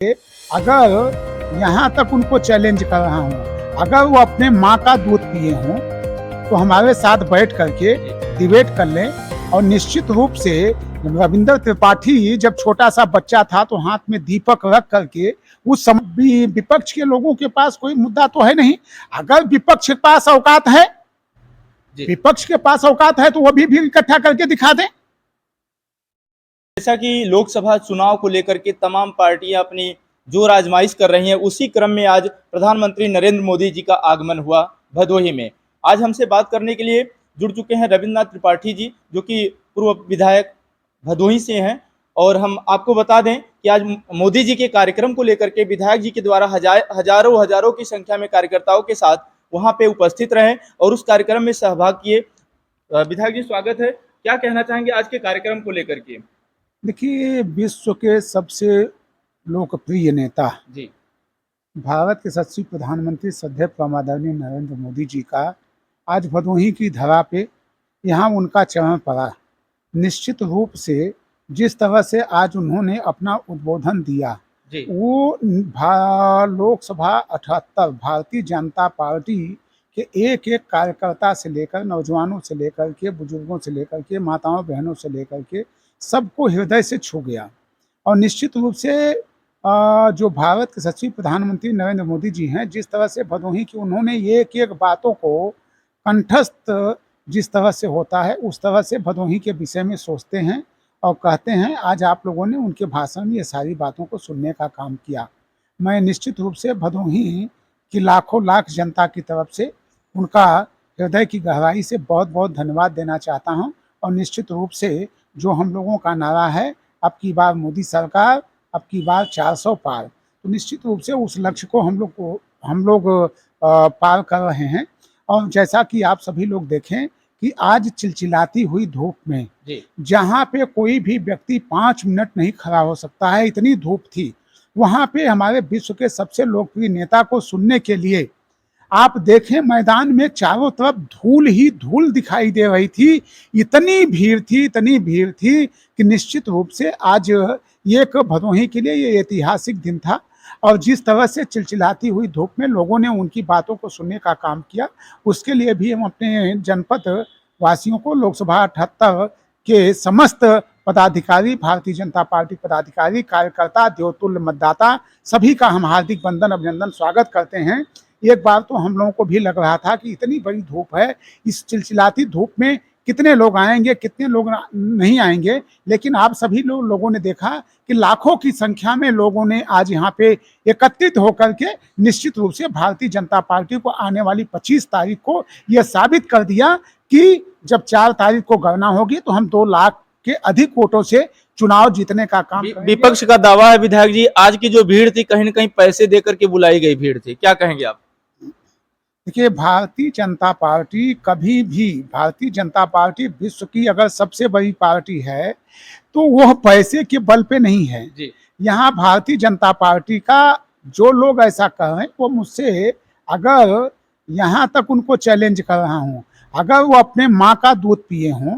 अगर यहाँ तक उनको चैलेंज कर रहा हूँ, अगर वो अपने माँ का दूध पिए हों तो हमारे साथ बैठ करके डिबेट कर लें। और निश्चित रूप से रविंद्र त्रिपाठी जब छोटा सा बच्चा था तो हाथ में दीपक रख करके उस समय विपक्ष के लोगों के पास कोई मुद्दा तो है नहीं। अगर विपक्ष के पास औकात है, विपक्ष के पास औकात है तो वो भी इकट्ठा करके दिखा दें। जैसा कि लोकसभा चुनाव को लेकर के तमाम पार्टियां अपनी जोर आजमाइश कर रही हैं, उसी क्रम में आज प्रधानमंत्री नरेंद्र मोदी जी का आगमन हुआ भदोही में। आज हमसे बात करने के लिए जुड़ चुके हैं रविंद्रनाथ त्रिपाठी जी, जो कि पूर्व विधायक भदोही से हैं। और हम आपको बता दें कि आज मोदी जी के कार्यक्रम को लेकर के विधायक जी के द्वारा हजारों की संख्या में कार्यकर्ताओं के साथ वहां पे उपस्थित रहे और उस कार्यक्रम में सहभाग किए। विधायक जी, स्वागत है। क्या कहना चाहेंगे आज के कार्यक्रम को लेकर के? देखिए, विश्व के सबसे लोकप्रिय नेता जी, भारत के यशस्वी प्रधानमंत्री श्रद्धेय आदरणीय नरेंद्र मोदी जी का आज भदोही की धरा पे यहाँ उनका चरण पड़ा। निश्चित रूप से जिस तरह से आज उन्होंने अपना उद्बोधन दिया, जी, वो लोकसभा 78 भारतीय जनता पार्टी के एक एक कार्यकर्ता से लेकर नौजवानों से लेकर के बुजुर्गों से लेकर के माताओं बहनों से लेकर के सबको हृदय से छू गया। और निश्चित रूप से जो भारत के यशस्वी प्रधानमंत्री नरेंद्र मोदी जी हैं, जिस तरह से भदोही की उन्होंने एक एक बातों को कंठस्थ जिस तरह से होता है उस तरह से भदोही के विषय में सोचते हैं और कहते हैं। आज आप लोगों ने उनके भाषण में ये सारी बातों को सुनने का काम किया। मैं निश्चित रूप से भदोही की लाखों लाख जनता की तरफ से उनका हृदय की गहराई से बहुत बहुत धन्यवाद देना चाहता हूं। और निश्चित रूप से जो हम लोगों का नारा है, अब की बार मोदी सरकार, अब की बार 400 पार, तो निश्चित रूप से उस लक्ष्य को हम लोग पार कर रहे हैं। और जैसा कि आप सभी लोग देखें कि आज चिलचिलाती हुई धूप में जहाँ पे कोई भी व्यक्ति 5 मिनट नहीं खड़ा हो सकता है, इतनी धूप थी, वहाँ पे हमारे विश्व के सबसे लोकप्रिय नेता को सुनने के लिए आप देखें मैदान में चारों तरफ धूल ही धूल दिखाई दे रही थी। इतनी भीड़ थी कि निश्चित रूप से आज एक भदोही के लिए ये ऐतिहासिक दिन था। और जिस तरह से चिलचिलाती हुई धूप में लोगों ने उनकी बातों को सुनने का काम किया, उसके लिए भी हम अपने जनपद वासियों को, लोकसभा 78 के समस्त पदाधिकारी, भारतीय जनता पार्टी पदाधिकारी, कार्यकर्ता, देवतुल्य मतदाता, सभी का हम हार्दिक वंदन अभिनंदन स्वागत करते हैं। एक बार तो हम लोगों को भी लग रहा था कि इतनी बड़ी धूप है, इस चिलचिलाती धूप में कितने लोग आएंगे, कितने लोग नहीं आएंगे, लेकिन आप सभी लोगों ने देखा कि लाखों की संख्या में लोगों ने आज यहाँ पे एकत्रित होकर के निश्चित रूप से भारतीय जनता पार्टी को आने वाली 25 तारीख को यह साबित कर दिया कि जब 4 तारीख को गणना होगी तो हम 2 लाख के अधिक वोटों से चुनाव जीतने का काम करेंगे। विपक्ष का दावा है विधायक जी, आज की जो भीड़ थी कहीं न कहीं पैसे देकर के बुलाई गई भीड़ थी, क्या कहेंगे आप? देखिए, भारतीय जनता पार्टी विश्व की अगर सबसे बड़ी पार्टी है तो वह पैसे के बल पे नहीं है। यहाँ भारतीय जनता पार्टी का जो लोग ऐसा कर रहे हैं वो मुझसे, अगर यहाँ तक उनको चैलेंज कर रहा हूँ, अगर वो अपने माँ का दूध पिए हों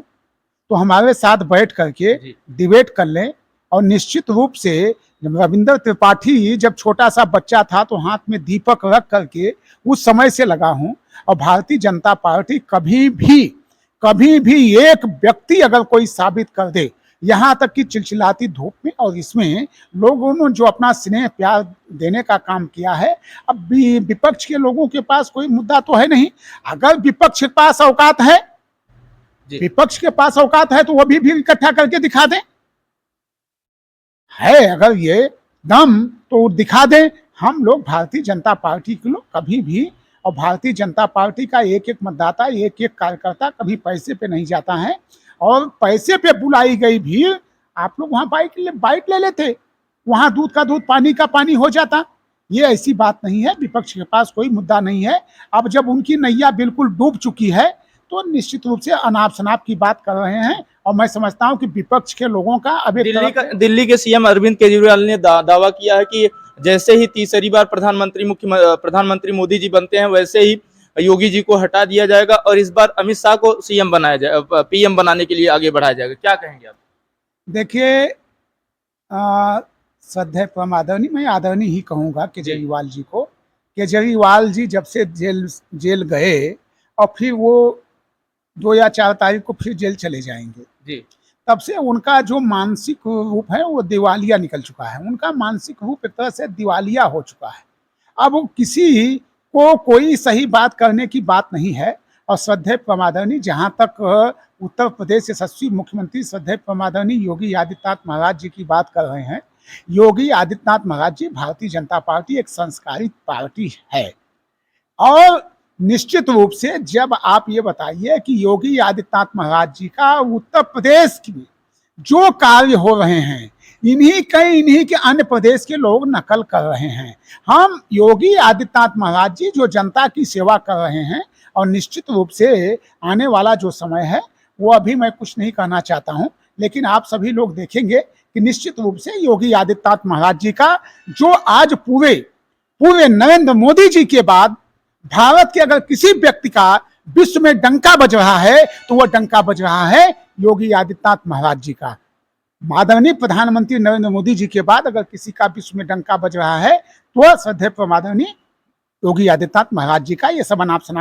तो हमारे साथ बैठ करके डिबेट कर लें। और निश्चित रूप से रविंद्र त्रिपाठी जब छोटा सा बच्चा था तो हाथ में दीपक रख करके उस समय से लगा हूं। और भारतीय जनता पार्टी कभी भी एक व्यक्ति अगर कोई साबित कर दे, यहाँ तक कि चिलचिलाती धूप में और इसमें लोगों ने जो अपना स्नेह प्यार देने का काम किया है, अब भी विपक्ष के लोगों के पास कोई मुद्दा तो है नहीं। अगर विपक्ष के पास औकात है, तो वो भी इकट्ठा करके दिखा दें। है अगर ये दम तो दिखा दें। हम लोग भारतीय जनता पार्टी के लोग कभी भी, और भारतीय जनता पार्टी का एक एक मतदाता, एक एक कार्यकर्ता कभी पैसे पे नहीं जाता है। और पैसे पे बुलाई गई भीड़, आप लोग वहां बाइट ले लेते, वहां दूध का दूध पानी का पानी हो जाता। ये ऐसी बात नहीं है, विपक्ष के पास कोई मुद्दा नहीं है। अब जब उनकी नैया बिल्कुल डूब चुकी है तो निश्चित रूप से अनाप शनाप की बात कर रहे हैं। और मैं समझता हूं कि विपक्ष के लोगों का अभी दिल्ली के सीएम अरविंद केजरीवाल ने दावा किया है कि जैसे ही तीसरी बार प्रधानमंत्री मोदी जी बनते हैं वैसे ही योगी जी को हटा दिया जाएगा और इस बार अमित शाह को सीएम बनाया जाएगा, पीएम बनाने के लिए आगे बढ़ाया जाएगा। क्या कहेंगे आप? देखिए, श्रद्धेय परम आदरणीय, मैं आदरणीय ही कहूँगा केजरीवाल जी को। केजरीवाल जी जब से जेल गए और फिर वो 2 या 4 तारीख को फिर जेल चले जाएंगे, जी तब से उनका जो मानसिक रूप है वो दिवालिया निकल चुका है। उनका मानसिक रूप एक तरह से दिवालिया हो चुका है। अब वो किसी को कोई सही बात करने की बात नहीं है। और श्रद्धेय प्रमादरणीय, जहाँ तक उत्तर प्रदेश यशस्वी मुख्यमंत्री श्रद्धेय प्रमादरणीय योगी आदित्यनाथ महाराज जी की बात कर रहे हैं, योगी आदित्यनाथ महाराज जी, भारतीय जनता पार्टी एक संस्कारित पार्टी है। और निश्चित रूप से जब आप ये बताइए कि योगी आदित्यनाथ महाराज जी का उत्तर प्रदेश में जो कार्य हो रहे हैं, इन्हीं के अन्य प्रदेश के लोग नकल कर रहे हैं। हम योगी आदित्यनाथ महाराज जी जो जनता की सेवा कर रहे हैं, और निश्चित रूप से आने वाला जो समय है वो अभी मैं कुछ नहीं कहना चाहता हूं, लेकिन आप सभी लोग देखेंगे कि निश्चित रूप से योगी आदित्यनाथ महाराज जी का जो आज पूरे नरेंद्र मोदी जी के बाद भारत के अगर किसी व्यक्ति का विश्व में डंका बज रहा है तो वह डंका बज रहा है योगी आदित्यनाथ महाराज जी का। आदरणीय प्रधानमंत्री नरेंद्र मोदी जी के बाद अगर किसी का विश्व में डंका बज रहा है तो श्रद्धेय प्रमादरणीय योगी आदित्यनाथ महाराज जी का। ये सब आप सुना।